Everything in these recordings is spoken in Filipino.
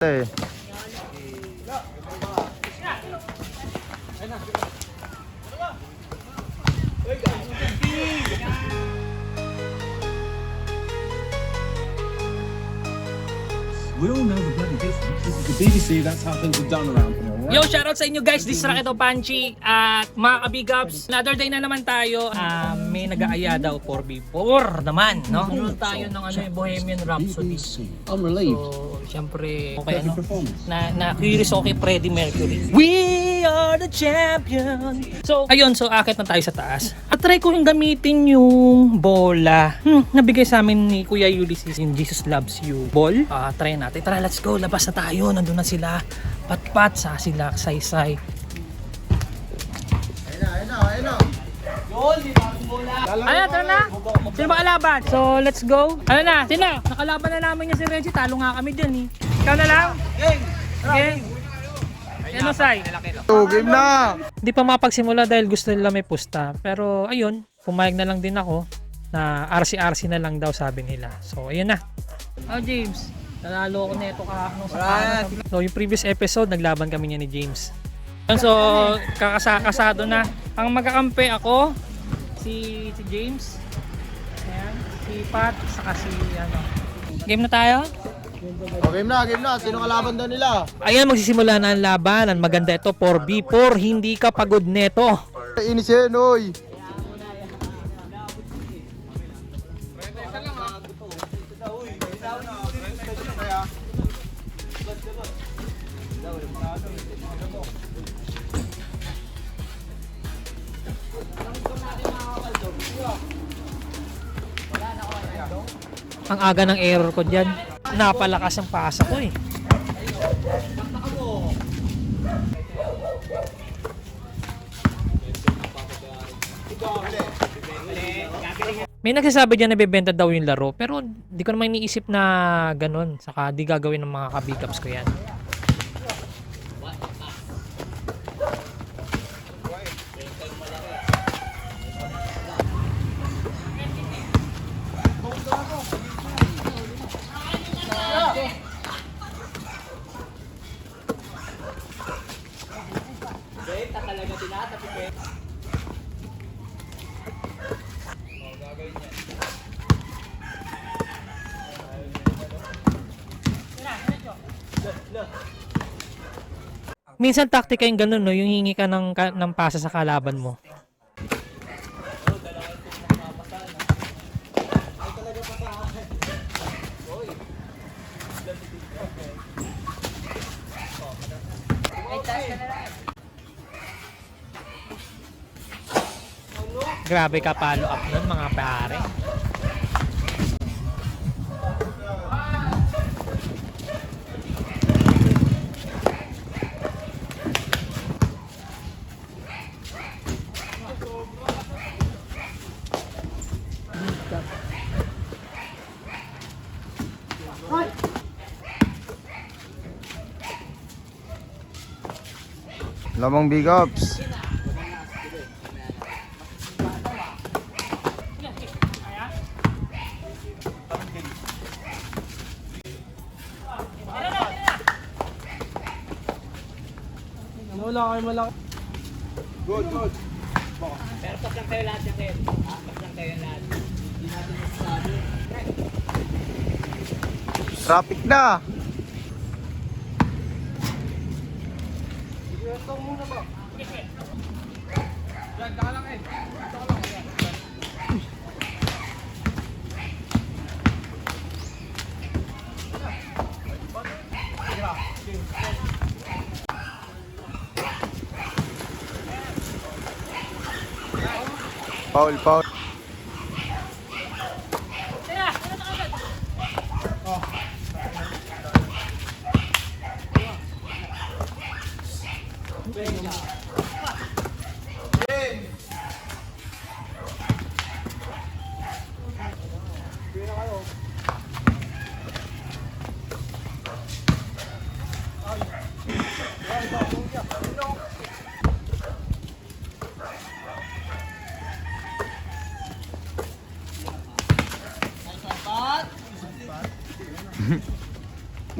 Eh. We all know the bloody difference. This is the BBC, that's how things are done around here. Right? Yo, shoutout sa inyo guys, this is Raketo Panchi at mga kabigaps. Another day na naman tayo. May nag-aaya daw 4v4 naman, no? Nanonood tayo ng Bohemian Rhapsody. I'm relieved. So, syempre, okay, Perfect ano? performance. Na-curious ako kay Freddie Mercury. We are the champion! So, ayun, so akit na tayo sa taas. At try ko yung gamitin yung bola. Nabigay sa amin ni Kuya Ulysses in Jesus Loves You ball. Try natin. Tara, let's go. Labas na tayo. Nandun na sila. Patpat sa sila. Saysay. Ayun na, tara na. Sino ba kalaban? So, let's go. Ano na? Sino? Nakalaban na namin niya si Reggie. Talo nga kami dyan eh. Ikaw na lang? Okay. Ano, Sai? Game na! Hindi pa mapagsimula dahil gusto nila may pusta. Pero, ayun. Pumayag na lang din ako na RC-RC na lang daw sabi nila. So, ayun na. Oh, James. Nanalo ako nito kahapon sa kanan. So, yung previous episode, naglaban kami niya ni James. So, kasado na. Ang magkakampi ako, si James, ayan, si Pat, saka si ano. Game na tayo? Game na. Sino kalaban daw nila? Ayan, magsisimula na ang labanan. Maganda ito, 4v4. Hindi ka pagod neto. Inis yan, oy! Ang aga ng error ko dyan. Napalakas ang pasa ko eh. May nagsasabi dyan na bebenta daw yung laro, pero di ko naman iniisip na ganun. Saka di gagawin ng mga kabikaps ko yan. Minsan taktika yung ganun, no? Yung hingi ka ng pasa sa kalaban mo. Grabe ka follow up nun mga pare. Lamang big ups. Wala kayo malaki. Good. Pero pas lang kayo lahat yan. Pas lang kayo lahat. Hindi natin masasabi. Traffic na! Foul.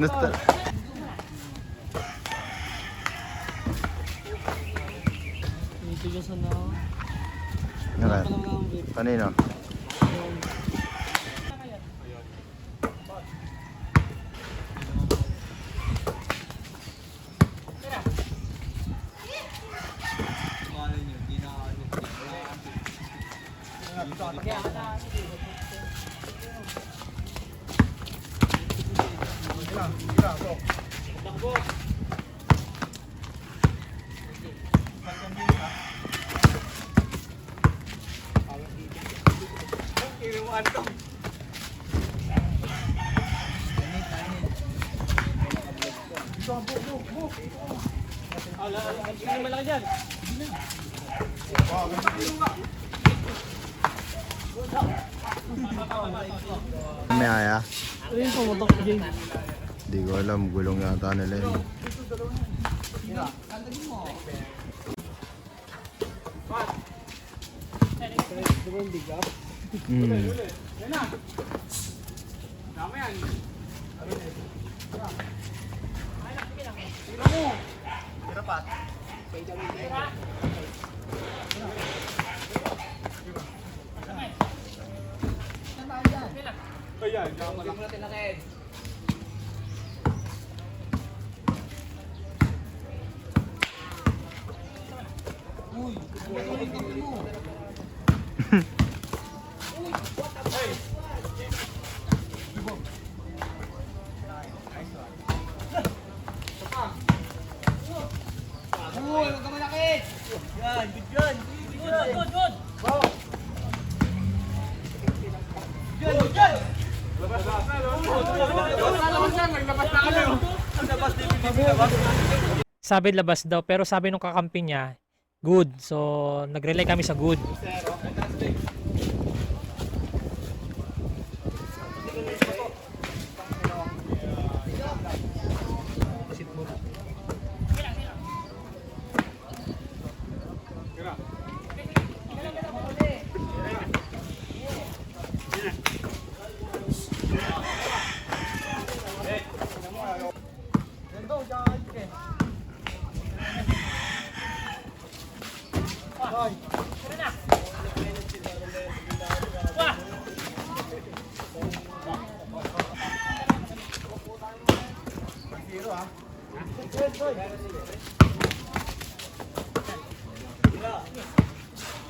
Nasta. Ano? Kanino? May aya? Hindi ko alam, gulong yata nila yun. Sabi labas daw, pero sabi nung kakampi niya, good. So, nag-relay kami sa good.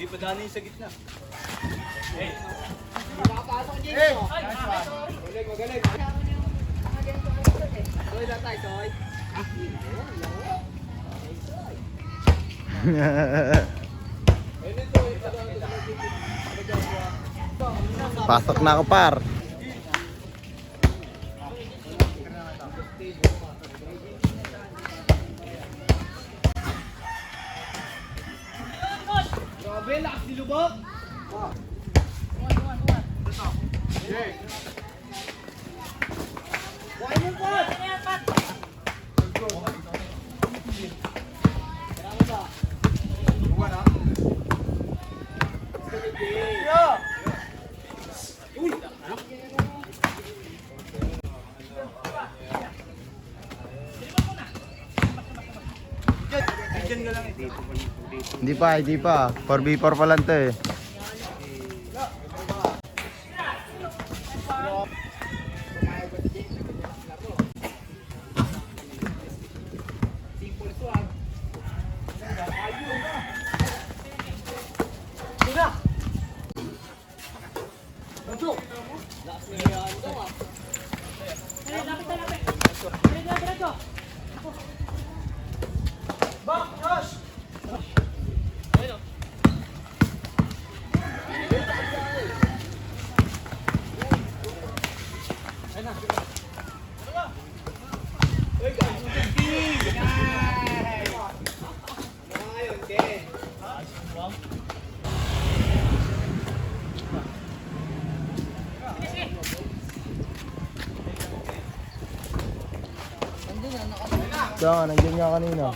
Di pa dani sa gitna. Pasok na ako, par. Hindi pa. 4v4 pa lang to eh. Diyan, nandiyan nga kanina.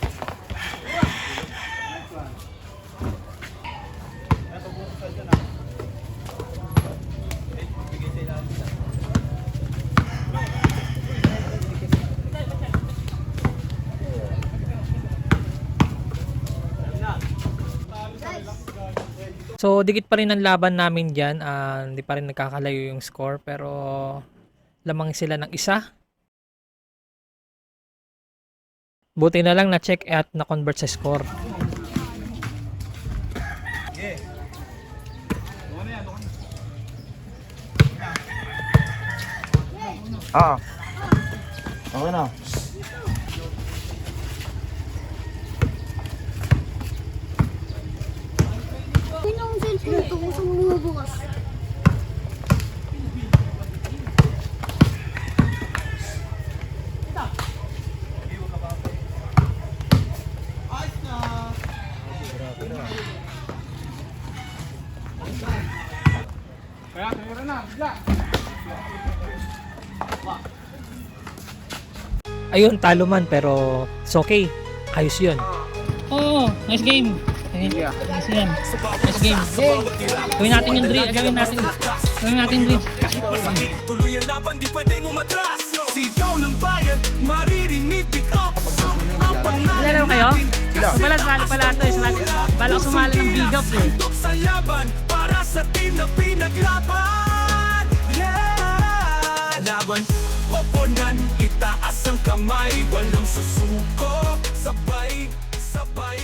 So, dikit pa rin ang laban namin dyan. Hindi pa rin nagkakalayo yung score. Pero, lamang sila ng isa. Buti na lang na-check at na-convert sa score. Ah. Okay na. Sino ang cellphone ito kung saan mo bukas? Ayun, talo man pero it's okay. Ayos yun. Oo, nice game. Nice game. Nice game. Gawin natin yung drill. Gawin natin yung drill. Tuloy ang laban, di pwedeng umatras. Sigaw ng bayan, maririnig pick up. Kilala mo kayo? Pala ito. Bala ko sumali ng big up eh. Sa laban, para sa team na pinaglaban. Yeah! Laban, oponan, itaas ang kamay. Walang susuko, sabay, sabay.